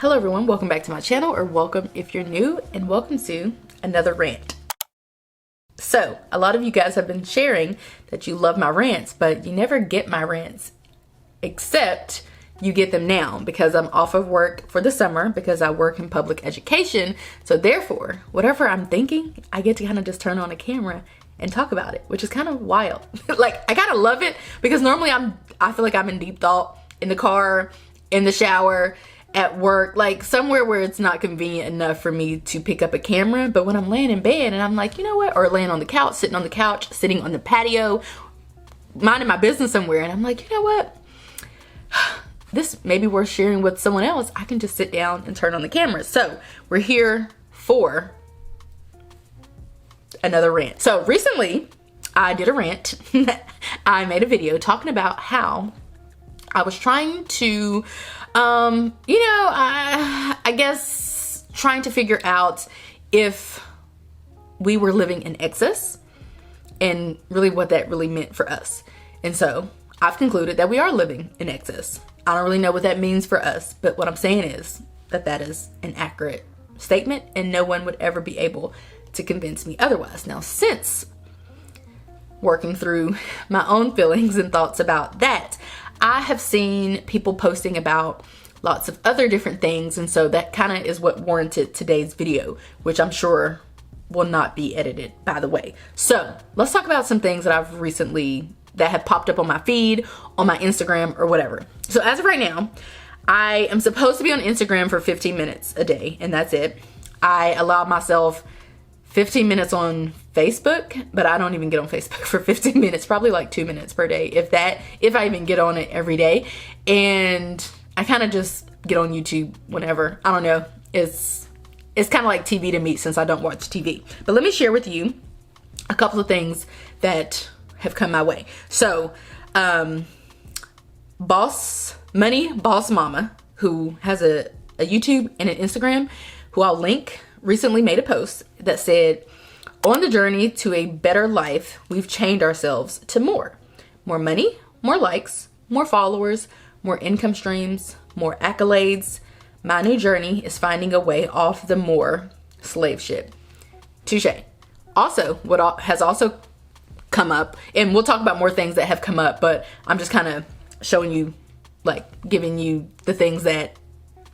Hello everyone, welcome back to my channel, or welcome if you're new, and welcome to another rant. So, a lot of you guys have been sharing that you love my rants, but you never get my rants, except you get them now because I'm off of work for the summer because I work in public education. So therefore, whatever I'm thinking, I get to kind of just turn on a camera and talk about it, which is kind of wild. Like, I kind of love it because normally I feel like I'm in deep thought in the car, in the shower, at work, like somewhere where it's not convenient enough for me to pick up a camera. But when I'm laying in bed and I'm like, you know what, or laying on the couch, sitting on the patio, minding my business somewhere, and I'm like, you know what, this may be worth sharing with someone else. I can just sit down and turn on the camera. So we're here for another rant. So recently I did a rant. I made a video talking about how I was trying to I guess trying to figure out if we were living in excess and really what that really meant for us. And so I've concluded that we are living in excess. I don't really know what that means for us, but what I'm saying is that that is an accurate statement and no one would ever be able to convince me otherwise. Now, since working through my own feelings and thoughts about that, I have seen people posting about lots of other different things, and so that kind of is what warranted today's video, which I'm sure will not be edited, by the way. So let's talk about some things that I've recently, that have popped up on my feed, on my Instagram, or whatever. So as of right now, I am supposed to be on Instagram for 15 minutes a day, and that's it. I allowed myself 15 minutes on Facebook, but I don't even get on Facebook for 15 minutes, probably like 2 minutes per day, if I even get on it every day. And I kind of just get on YouTube whenever. I don't know. It's kind of like TV to me since I don't watch TV. But let me share with you a couple of things that have come my way. So, Boss Mama, who has a YouTube and an Instagram, who I'll link, recently made a post that said, on the journey to a better life, we've chained ourselves to more money, more likes, more followers, more income streams, more accolades. My new journey is finding a way off the more slave ship. Touche. Also, what has also come up, and we'll talk about more things that have come up, but I'm just kind of showing you, like giving you the things that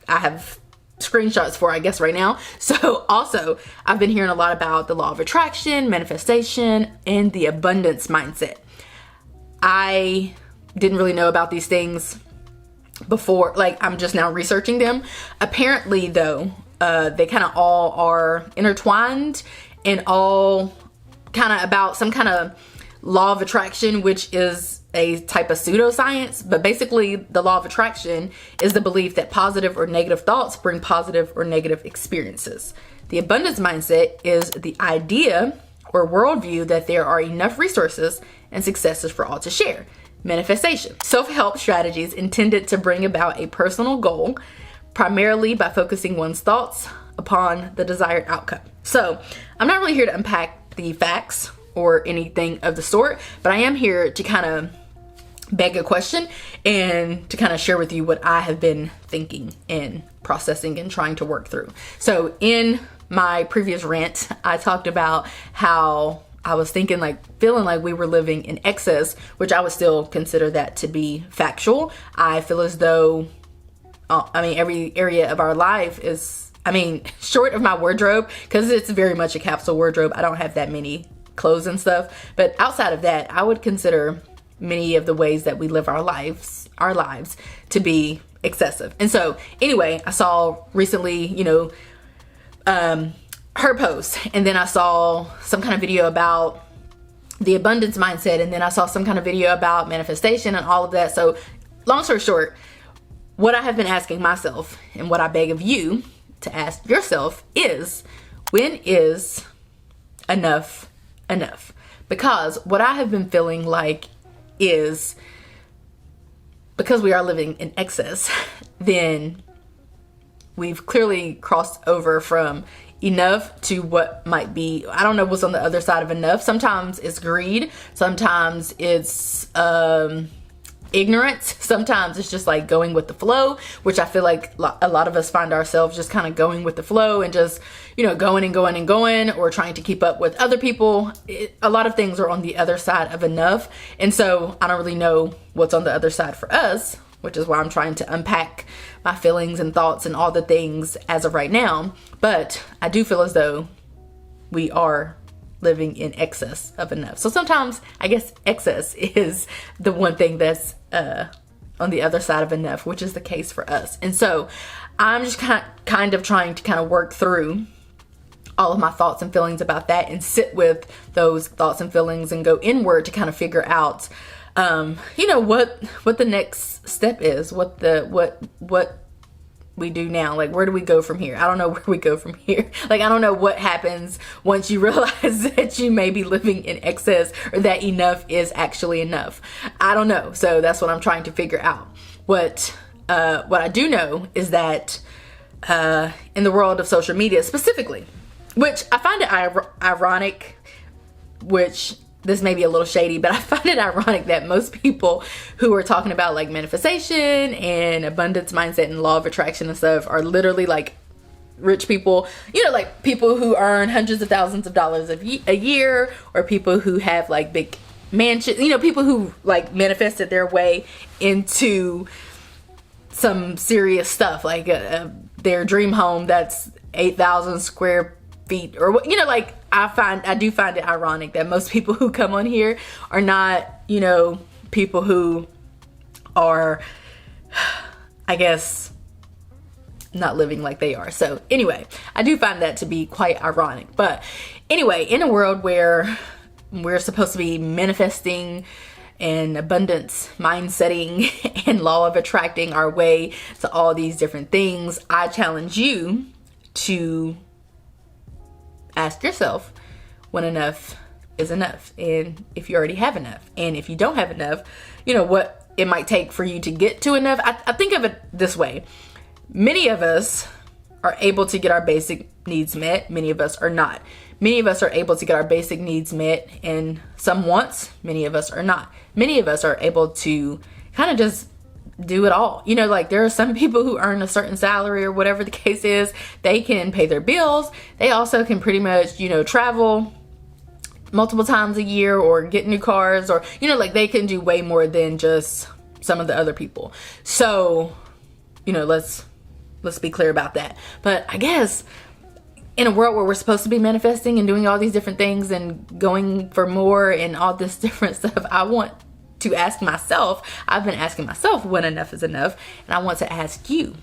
I have screenshots for, I guess, right now. So also, I've been hearing a lot about the law of attraction, manifestation, and the abundance mindset. I didn't really know about these things before, like I'm just now researching them. Apparently though, they kind of all are intertwined and all kind of about some kind of law of attraction, which is a type of pseudoscience. But basically the law of attraction is the belief that positive or negative thoughts bring positive or negative experiences. The abundance mindset is the idea or worldview that there are enough resources and successes for all to share. Manifestation, self-help strategies intended to bring about a personal goal, primarily by focusing one's thoughts upon the desired outcome. So I'm not really here to unpack the facts or anything of the sort, but I am here to kind of beg a question and to kind of share with you what I have been thinking and processing and trying to work through. So in my previous rant, I talked about how I was thinking, feeling like we were living in excess, which I would still consider that to be factual. I feel as though, every area of our life is, short of my wardrobe, because it's very much a capsule wardrobe. I don't have that many clothes and stuff, but outside of that, I would consider many of the ways that we live our lives to be excessive. And so anyway, I saw recently, her post, and then I saw some kind of video about the abundance mindset, and then I saw some kind of video about manifestation and all of that. So long story short, what I have been asking myself and what I beg of you to ask yourself is, when is enough enough? Because what I have been feeling like is, because we are living in excess, then we've clearly crossed over from enough to what might be, I don't know what's on the other side of enough. Sometimes it's greed. Sometimes it's ignorance. Sometimes it's just like going with the flow, which I feel like a lot of us find ourselves just kind of going with the flow and just, going and going and going, or trying to keep up with other people. A lot of things are on the other side of enough. And so I don't really know what's on the other side for us, which is why I'm trying to unpack my feelings and thoughts and all the things as of right now. But I do feel as though we are living in excess of enough. So sometimes I guess excess is the one thing that's on the other side of enough, which is the case for us. And so I'm just kind of trying to kind of work through all of my thoughts and feelings about that, and sit with those thoughts and feelings and go inward to kind of figure out what the next step is, what we do now. Like, where do we go from here? I don't know where we go from here. Like, I don't know what happens once you realize that you may be living in excess, or that enough is actually enough. I don't know. So that's what I'm trying to figure out. What I do know is that in the world of social media specifically, which I find it ironic, which this may be a little shady, but I find it ironic that most people who are talking about like manifestation and abundance mindset and law of attraction and stuff are literally like rich people, like people who earn hundreds of thousands of dollars a year, or people who have like big mansions, people who like manifested their way into some serious stuff, like their dream home that's 8,000 square feet, or like I do find it ironic that most people who come on here are not, people who are, I guess, not living like they are. So anyway, I do find that to be quite ironic. But anyway, in a world where we're supposed to be manifesting and abundance mindsetting and law of attracting our way to all these different things, I challenge you to ask yourself when enough is enough, and if you already have enough, and if you don't have enough, what it might take for you to get to enough. I think of it this way. Many of us are able to get our basic needs met. Many of us are not. Many of us are able to get our basic needs met and some wants. Many of us are not. Many of us are able to kind of just do it all. Like there are some people who earn a certain salary or whatever the case is. They can pay their bills. They also can pretty much, travel multiple times a year, or get new cars, or, like they can do way more than just some of the other people. So, let's be clear about that. But I guess in a world where we're supposed to be manifesting and doing all these different things and going for more and all this different stuff, I want to ask myself, I've been asking myself when enough is enough, and I want to ask you,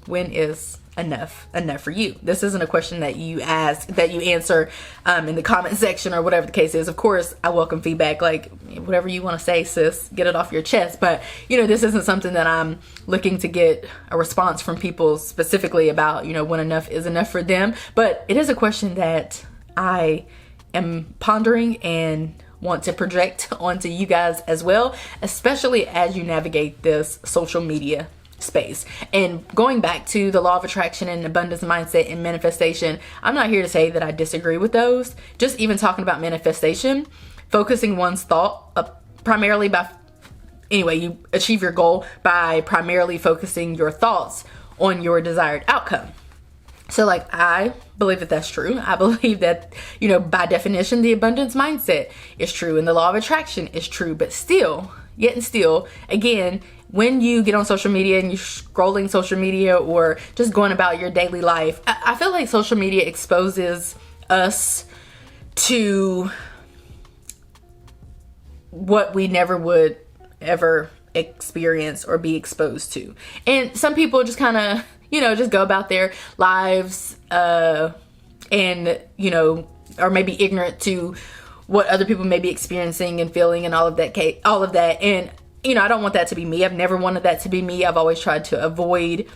when is enough for you? This isn't a question that you answer in the comment section or whatever the case is. Of course, I welcome feedback, like whatever you want to say, sis, get it off your chest. But this isn't something that I'm looking to get a response from people specifically about, when enough is enough for them. But it is a question that I am pondering and want to project onto you guys as well, especially as you navigate this social media space. And going back to the law of attraction and abundance mindset and manifestation, I'm not here to say that I disagree with those. Just even talking about manifestation, focusing one's thought primarily you achieve your goal by primarily focusing your thoughts on your desired outcome. So like, I believe that that's true. I believe that, by definition, the abundance mindset is true and the law of attraction is true. But still, again, when you get on social media and you're scrolling social media or just going about your daily life, I feel like social media exposes us to what we never would ever experience or be exposed to. And some people just kind of, just go about their lives and, are maybe ignorant to what other people may be experiencing and feeling and all of that. And, I don't want that to be me. I've never wanted that to be me. I've always tried to avoid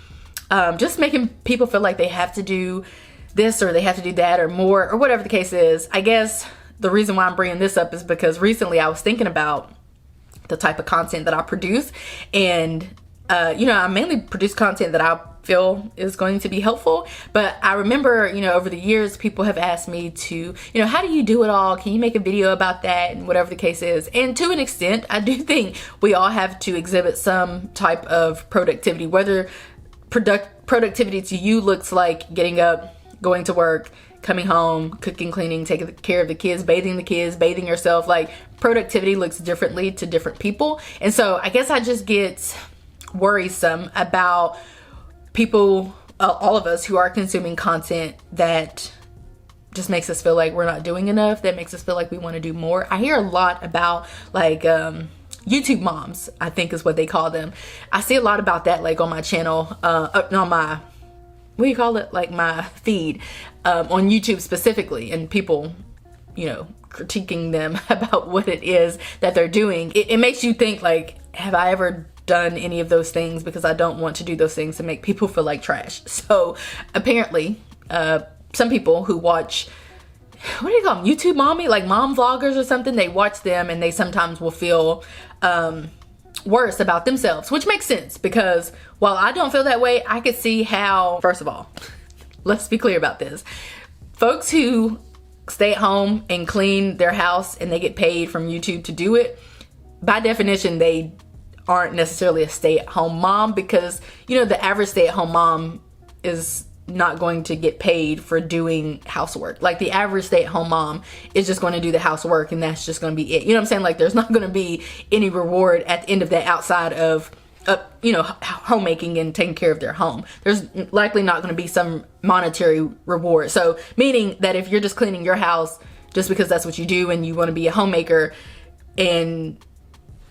just making people feel like they have to do this or they have to do that or more or whatever the case is. I guess the reason why I'm bringing this up is because recently I was thinking about the type of content that I produce. And, I mainly produce content that I feel is going to be helpful. But I remember, you know, over the years, people have asked me to, you know, how do you do it all? Can you make a video about that? And whatever the case is. And to an extent, I do think we all have to exhibit some type of productivity, whether productivity to you looks like getting up, going to work, coming home, cooking, cleaning, taking care of the kids, bathing yourself. Like, productivity looks differently to different people. And so I guess I just get worrisome about people, all of us who are consuming content that just makes us feel like we're not doing enough, that makes us feel like we want to do more. I hear a lot about like YouTube moms, I think is what they call them. I see a lot about that, like on my channel, on my, what do you call it? Like my feed on YouTube specifically, and people, you know, critiquing them about what it is that they're doing. It makes you think, like, have I ever done any of those things? Because I don't want to do those things to make people feel like trash. So apparently, some people who watch, what do you call them? YouTube mommy, like mom vloggers or something, they watch them and they sometimes will feel worse about themselves, which makes sense, because while I don't feel that way, I could see how, first of all, let's be clear about this. Folks who stay at home and clean their house and they get paid from YouTube to do it, by definition, they aren't necessarily a stay-at-home mom, because, you know, the average stay-at-home mom is not going to get paid for doing housework. Like, the average stay-at-home mom is just going to do the housework and that's just going to be it. You know what I'm saying? Like, there's not going to be any reward at the end of that outside of you know, homemaking and taking care of their home. There's likely not going to be some monetary reward. So meaning that if you're just cleaning your house just because that's what you do and you want to be a homemaker, and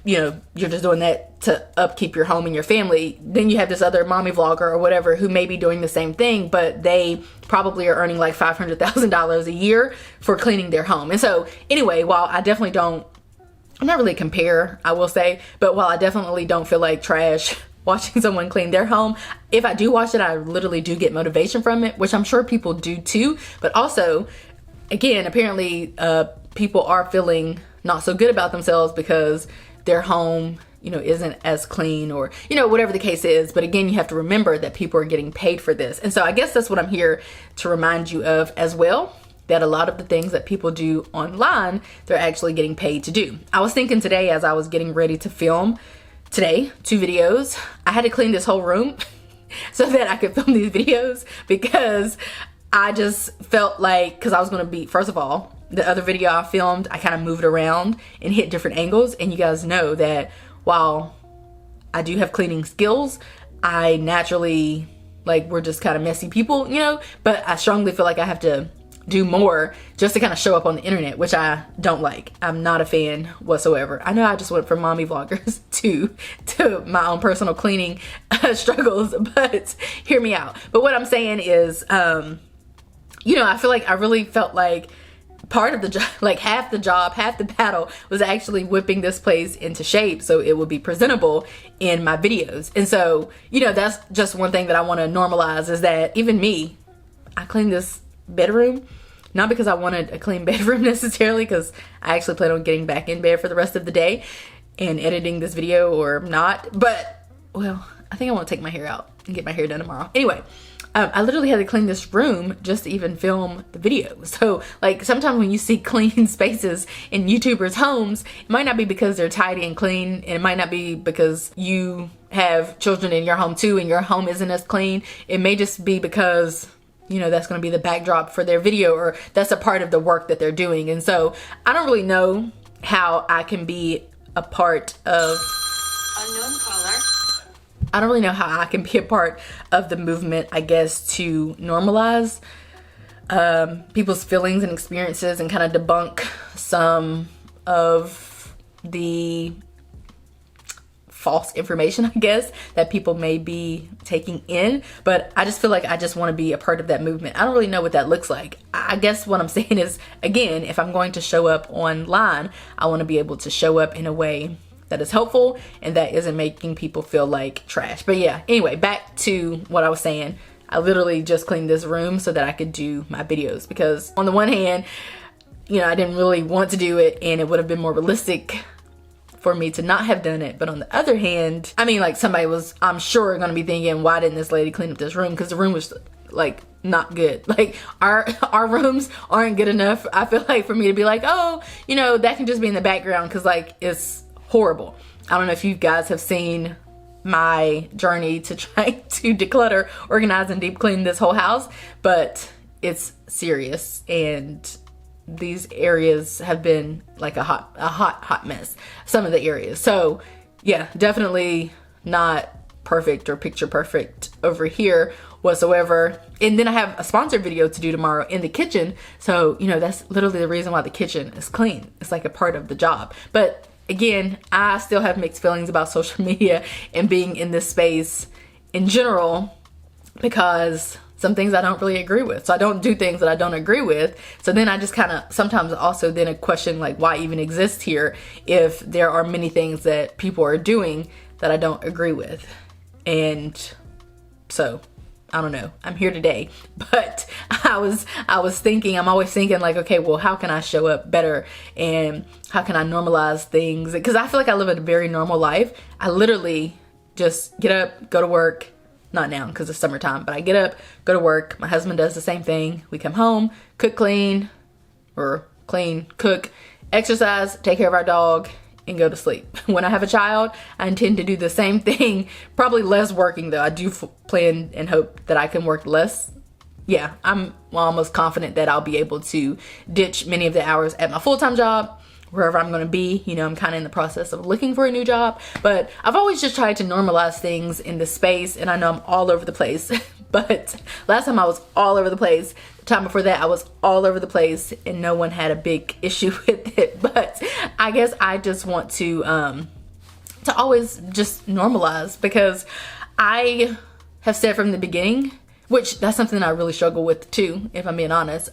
you know, you're just doing that to upkeep your home and your family, then you have this other mommy vlogger or whatever who may be doing the same thing, but they probably are earning like $500,000 a year for cleaning their home. And so anyway, while I definitely don't, I'm not really compare, I will say, but while I definitely don't feel like trash watching someone clean their home, if I do watch it, I literally do get motivation from it, which I'm sure people do too. But also, again, apparently people are feeling not so good about themselves because their home, you know, isn't as clean, or, you know, whatever the case is. But again, you have to remember that people are getting paid for this. And so I guess that's what I'm here to remind you of as well, that a lot of the things that people do online, they're actually getting paid to do. I was thinking today, as I was getting ready to film today 2 videos, I had to clean this whole room so that I could film these videos, because I just felt like, because I was going to be, first of all, the other video I filmed, I kind of moved around and hit different angles. And you guys know that while I do have cleaning skills, I naturally, like, we're just kind of messy people, you know, but I strongly feel like I have to do more just to kind of show up on the internet, which I don't like. I'm not a fan whatsoever. I know I just went from mommy vloggers to my own personal cleaning struggles, but hear me out. But what I'm saying is, you know, I feel like I really felt like part of the job, like half the job, half the battle was actually whipping this place into shape so it would be presentable in my videos. And so, you know, that's just one thing that I want to normalize, is that even me, I cleaned this bedroom, not because I wanted a clean bedroom necessarily, because I actually plan on getting back in bed for the rest of the day and editing this video, or not. But, well, I think I want to take my hair out and get my hair done tomorrow. Anyway, I literally had to clean this room just to even film the video. So, like, sometimes when you see clean spaces in YouTubers' homes, it might not be because they're tidy and clean, and it might not be because you have children in your home too and your home isn't as clean. It may just be because, you know, that's going to be the backdrop for their video, or that's a part of the work that they're doing. And so I don't really know how I can be a part of unknown caller. I don't really know how I can be a part of the movement, I guess, to normalize people's feelings and experiences and kind of debunk some of the false information, I guess, that people may be taking in. But I just feel like I just want to be a part of that movement. I don't really know what that looks like. I guess what I'm saying is, again, if I'm going to show up online, I want to be able to show up in a way that is helpful and that isn't making people feel like trash. But yeah, anyway, back to what I was saying. I literally just cleaned this room so that I could do my videos, because on the one hand, you know, I didn't really want to do it, and it would have been more realistic for me to not have done it. But on the other hand, I mean, like, somebody was, I'm sure, going to be thinking, why didn't this lady clean up this room? Because the room was like not good. Like, our rooms aren't good enough, I feel like, for me to be like, oh, you know, that can just be in the background, because like it's horrible. I don't know if you guys have seen my journey to try to declutter, organize, and deep clean this whole house, but it's serious, and these areas have been like a hot mess, some of the areas. So yeah, definitely not perfect or picture perfect over here whatsoever. And then I have a sponsored video to do tomorrow in the kitchen, so you know, that's literally the reason why the kitchen is clean. It's like a part of the job. But again, I still have mixed feelings about social media and being in this space in general, because some things I don't really agree with. So I don't do things that I don't agree with. So then I just kind of sometimes also then a question like, why even exist here if there are many things that people are doing that I don't agree with? And so I don't know, I'm here today, but I was thinking, I'm always thinking like, okay, well, how can I show up better, and how can I normalize things? Because I feel like I live a very normal life. I literally just get up, go to work. Not now because it's summertime, but I get up, go to work. My husband does the same thing. We come home, cook, clean, cook, exercise, take care of our dog, and go to sleep. When I have a child, I intend to do the same thing, probably less working though. I do plan and hope that I can work less. Yeah, I'm almost confident that I'll be able to ditch many of the hours at my full-time job, wherever I'm going to be. You know, I'm kind of in the process of looking for a new job, but I've always just tried to normalize things in this space, and I know I'm all over the place. But last time I was all over the place. The time before that I was all over the place, and no one had a big issue with it. But I guess I just want to always just normalize, because I have said from the beginning, which that's something I really struggle with too, if I'm being honest.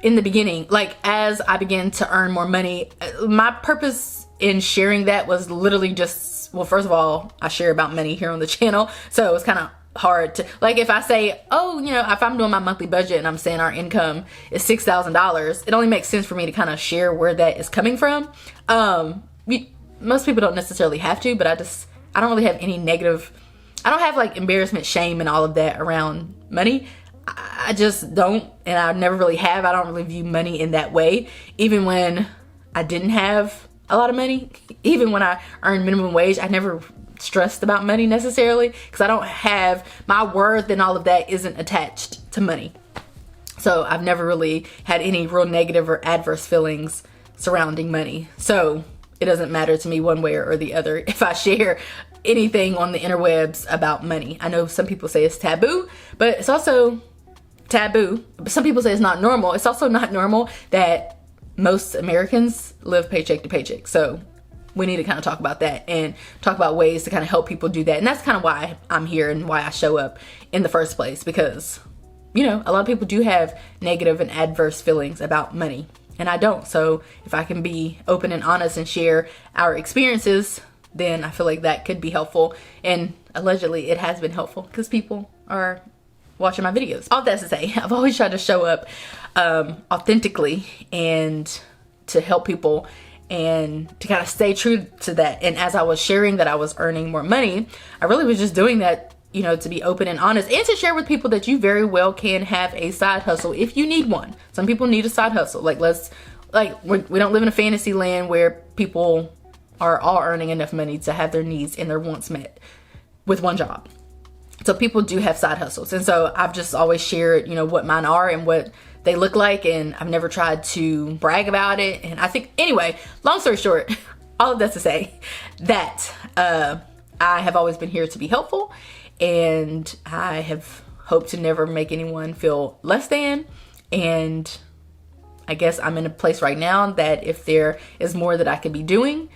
In the beginning, like as I began to earn more money, my purpose in sharing that was literally just, well, first of all, I share about money here on the channel, so it's kind of hard to, like, if I say, oh, you know, if I'm doing my monthly budget and I'm saying our income is $6,000, it only makes sense for me to kind of share where that is coming from. Most people don't necessarily have to, but I don't really have any negative, I don't have like embarrassment, shame, and all of that around money. I just don't, and I never really have. I don't really view money in that way. Even when I didn't have a lot of money, even when I earned minimum wage, I never stressed about money necessarily, because I don't have, my worth and all of that isn't attached to money. So I've never really had any real negative or adverse feelings surrounding money. So it doesn't matter to me one way or the other if I share anything on the interwebs about money. I know some people say it's taboo, but it's also taboo. But some people say it's not normal. It's also not normal that most Americans live paycheck to paycheck. So we need to kind of talk about that and talk about ways to kind of help people do that. And that's kind of why I'm here and why I show up in the first place, because, you know, a lot of people do have negative and adverse feelings about money, and I don't. So if I can be open and honest and share our experiences, then I feel like that could be helpful. And allegedly it has been helpful because people are watching my videos. All that to say, I've always tried to show up authentically and to help people and to kind of stay true to that. And as I was sharing that I was earning more money, I really was just doing that, you know, to be open and honest, and to share with people that you very well can have a side hustle if you need one. Some people need a side hustle. Like, we don't live in a fantasy land where people are all earning enough money to have their needs and their wants met with one job. So people do have side hustles. And so I've just always shared, you know, what mine are and what they look like, and I've never tried to brag about it. And I think, anyway, long story short, all of that to say that I have always been here to be helpful, and I have hoped to never make anyone feel less than. And I guess I'm in a place right now that if there is more that I could be doing,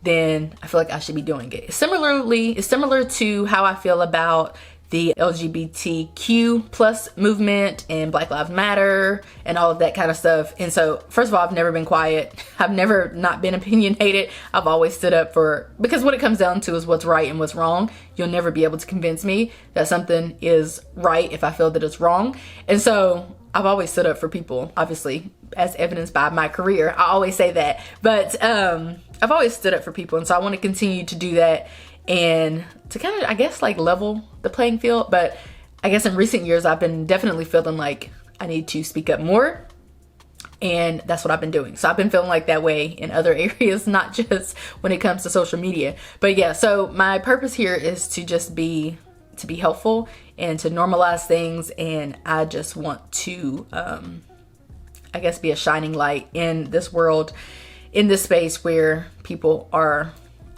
then I feel like I should be doing it. Similarly, it's similar to how I feel about the LGBTQ plus movement and Black Lives Matter and all of that kind of stuff. And so, first of all, I've never been quiet. I've never not been opinionated. I've always stood up for, because what it comes down to is what's right and what's wrong. You'll never be able to convince me that something is right if I feel that it's wrong. And so I've always stood up for people, obviously, as evidenced by my career. I always say that. But I've always stood up for people. And so I want to continue to do that and to kind of, I guess, like level the playing field. But I guess in recent years, I've been definitely feeling like I need to speak up more. And that's what I've been doing. So I've been feeling like that way in other areas, not just when it comes to social media. But yeah, so my purpose here is to just be helpful and to normalize things. And I just want to, I guess, be a shining light in this world, in this space where people are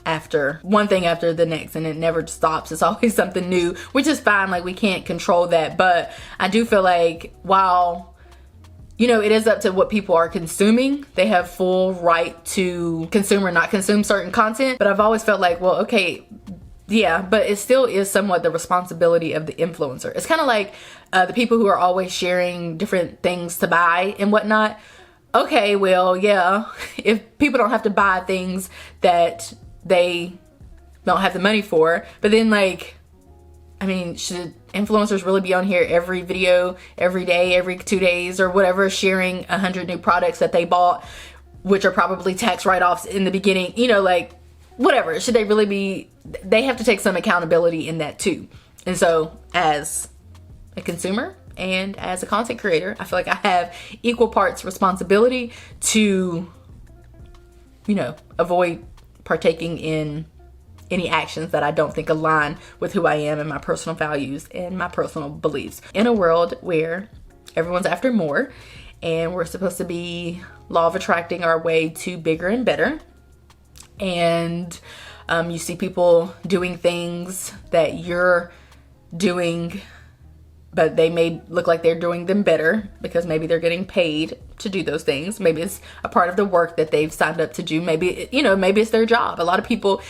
after one thing after the next and it never stops. It's always something new, which is fine. Like, we can't control that. But I do feel like while, you know, it is up to what people are consuming, they have full right to consume or not consume certain content. But I've always felt like, well, okay, yeah, but it still is somewhat the responsibility of the influencer. It's kind of like the people who are always sharing different things to buy and whatnot. Okay, well, yeah, if people don't have to buy things that they don't have the money for, but then, like, I mean, should influencers really be on here every video, every day, every 2 days or whatever, sharing 100 new products that they bought, which are probably tax write-offs in the beginning, you know, like, whatever. Should they really be, they have to take some accountability in that too. And so as a consumer and as a content creator, I feel like I have equal parts responsibility to, you know, avoid partaking in any actions that I don't think align with who I am and my personal values and my personal beliefs. In a world where everyone's after more and we're supposed to be law of attracting our way to bigger and better, and you see people doing things that you're doing, but they may look like they're doing them better because maybe they're getting paid to do those things. Maybe it's a part of the work that they've signed up to do. Maybe, you know, maybe it's their job. A lot of people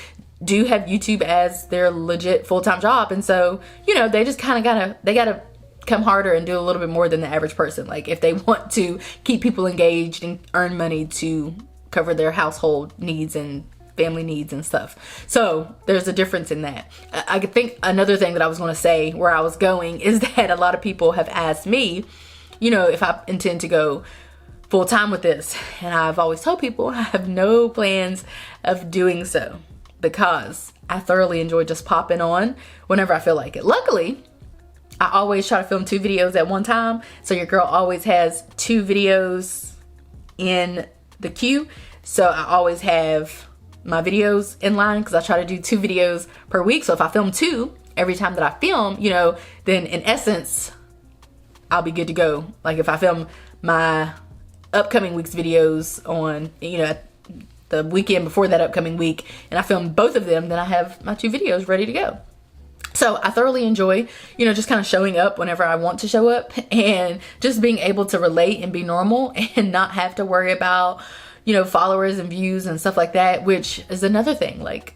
do have YouTube as their legit full-time job. And so, you know, they just kind of gotta come harder and do a little bit more than the average person. Like, if they want to keep people engaged and earn money to cover their household needs and family needs and stuff. So there's a difference in that. I think another thing that I was going to say where I was going is that a lot of people have asked me, you know, if I intend to go full time with this. And I've always told people I have no plans of doing so because I thoroughly enjoy just popping on whenever I feel like it. Luckily, I always try to film 2 videos at one time. So your girl always has 2 videos in the queue. So I always have my videos in line because I try to do 2 videos per week. So if I film 2 every time that I film, you know, then in essence, I'll be good to go. Like, if I film my upcoming week's videos on, you know, the weekend before that upcoming week, and I film both of them, then I have my 2 videos ready to go. So I thoroughly enjoy, you know, just kind of showing up whenever I want to show up and just being able to relate and be normal and not have to worry about, you know, followers and views and stuff like that, which is another thing. Like,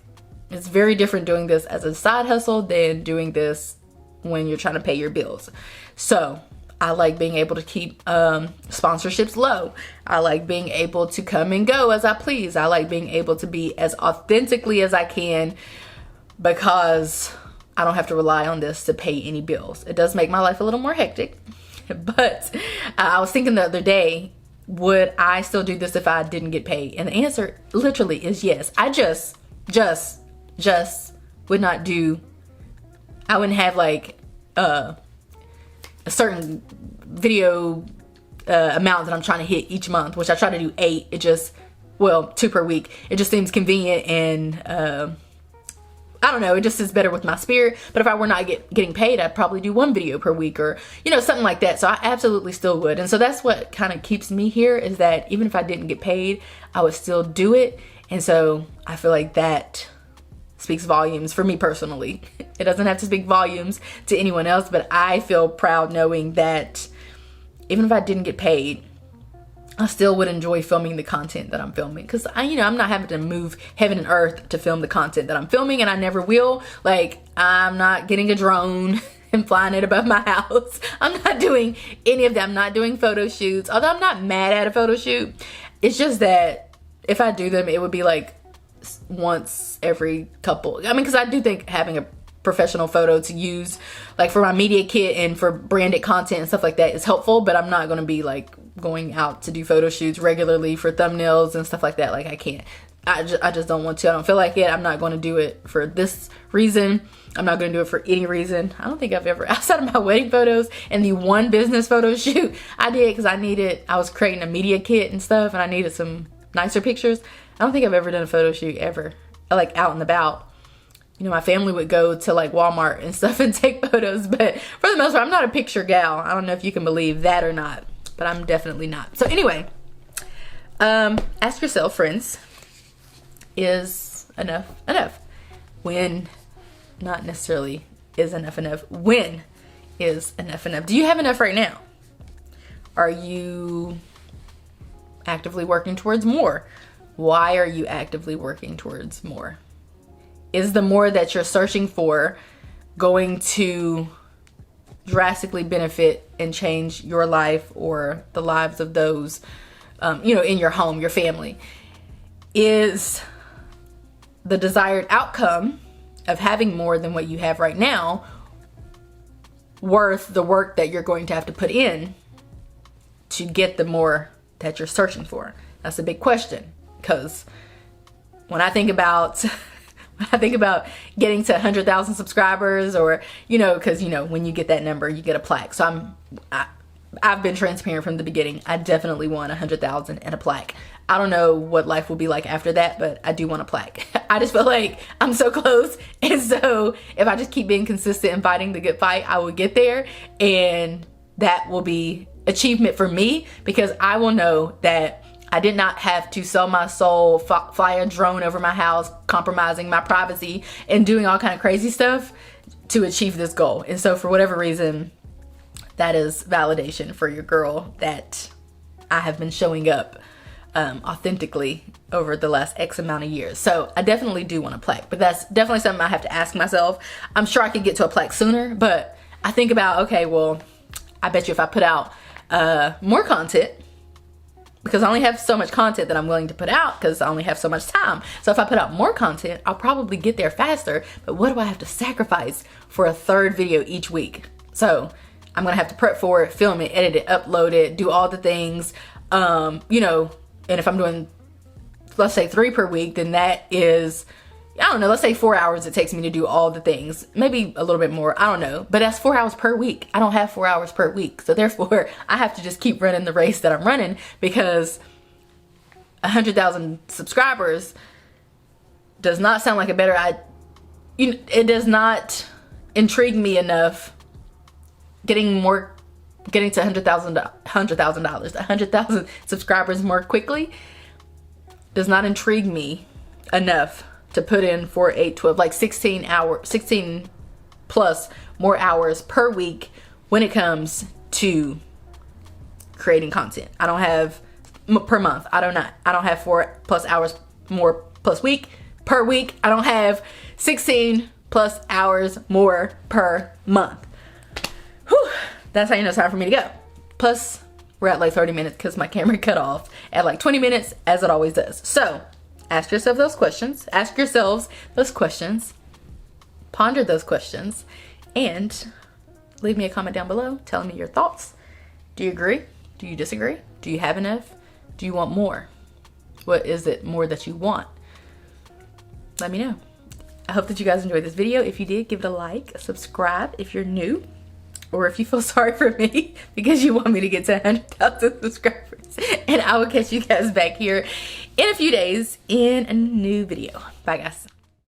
it's very different doing this as a side hustle than doing this when you're trying to pay your bills. So I like being able to keep sponsorships low. I like being able to come and go as I please. I like being able to be as authentically as I can because I don't have to rely on this to pay any bills. It does make my life a little more hectic, but I was thinking the other day, would I still do this if I didn't get paid? And the answer literally is yes. I just would not do, I wouldn't have like a certain video amount that I'm trying to hit each month, which I try to do 8. It just, well, 2 per week. It just seems convenient and I don't know, it just is better with my spirit. But if I were not getting paid, I'd probably do 1 video per week or, you know, something like that. So I absolutely still would. And so that's what kind of keeps me here, is that even if I didn't get paid, I would still do it. And so I feel like that speaks volumes for me personally. It doesn't have to speak volumes to anyone else, but I feel proud knowing that even if I didn't get paid, I still would enjoy filming the content that I'm filming, because I'm not having to move heaven and earth to film the content that I'm filming, and I never will. Like, I'm not getting a drone and flying it above my house. I'm not doing any of that. I'm not doing photo shoots, although I'm not mad at a photo shoot. It's just that if I do them, it would be like once every couple. I mean, because I do think having a professional photo to use like for my media kit and for branded content and stuff like that is helpful, but I'm not going to be like going out to do photo shoots regularly for thumbnails and stuff like that. Like I can't. I just don't want to. I don't feel like it. I'm not going to do it for this reason. I'm not going to do it for any reason. I don't think I've ever, outside of my wedding photos and the one business photo shoot I did because I was creating a media kit and stuff and I needed some nicer pictures. I don't think I've ever done a photo shoot ever, like out and about. You know, my family would go to like Walmart and stuff and take photos, but for the most part, I'm not a picture gal. I don't know if you can believe that or not, but I'm definitely not. So anyway, ask yourself, friends, is enough enough? When, not necessarily is enough enough, when is enough enough? Do you have enough right now? Are you actively working towards more? Why are you actively working towards more? Is the more that you're searching for going to drastically benefit and change your life or the lives of those, in your home, your family? Is the desired outcome of having more than what you have right now worth the work that you're going to have to put in to get the more that you're searching for? That's a big question, because when I think about getting to 100,000 subscribers, or because when you get that number you get a plaque. So I've been transparent from the beginning. I definitely want 100,000 and a plaque. I don't know what life will be like after that, but I do want a plaque. I just feel like I'm so close, and so if I just keep being consistent and fighting the good fight, I will get there, and that will be achievement for me, because I will know that I did not have to sell my soul, fly a drone over my house, compromising my privacy and doing all kind of crazy stuff to achieve this goal. And so for whatever reason, that is validation for your girl that I have been showing up authentically over the last X amount of years. So I definitely do want a plaque, but that's definitely something I have to ask myself. I'm sure I could get to a plaque sooner, but I think about, okay, well, I bet you if I put out more content, because I only have so much content that I'm willing to put out because I only have so much time. So if I put out more content, I'll probably get there faster. But what do I have to sacrifice for a third video each week? So I'm gonna have to prep for it, film it, edit it, upload it, do all the things, and if I'm doing, let's say 3 per week, then that is, I don't know, let's say 4 hours it takes me to do all the things. Maybe a little bit more, I don't know. But that's 4 hours per week. I don't have 4 hours per week. So therefore, I have to just keep running the race that I'm running, because 100,000 subscribers does not sound like a better idea. It does not intrigue me enough. Getting to $100,000 subscribers more quickly does not intrigue me enough to put in for 8, 12, like 16 plus more hours per week when it comes to creating content. I don't have per month. I don't have 4+ hours more plus week per week. I don't have 16 plus hours more per month. Whew, that's how you know it's time for me to go. Plus, we're at like 30 minutes because my camera cut off at like 20 minutes, as it always does. So ask yourself those questions. Ask yourselves those questions. Ponder those questions. And leave me a comment down below telling me your thoughts. Do you agree? Do you disagree? Do you have enough? Do you want more? What is it more that you want? Let me know. I hope that you guys enjoyed this video. If you did, give it a like, subscribe if you're new, or if you feel sorry for me because you want me to get to 100,000 subscribers. And I will catch you guys back here in a few days in a new video. Bye guys.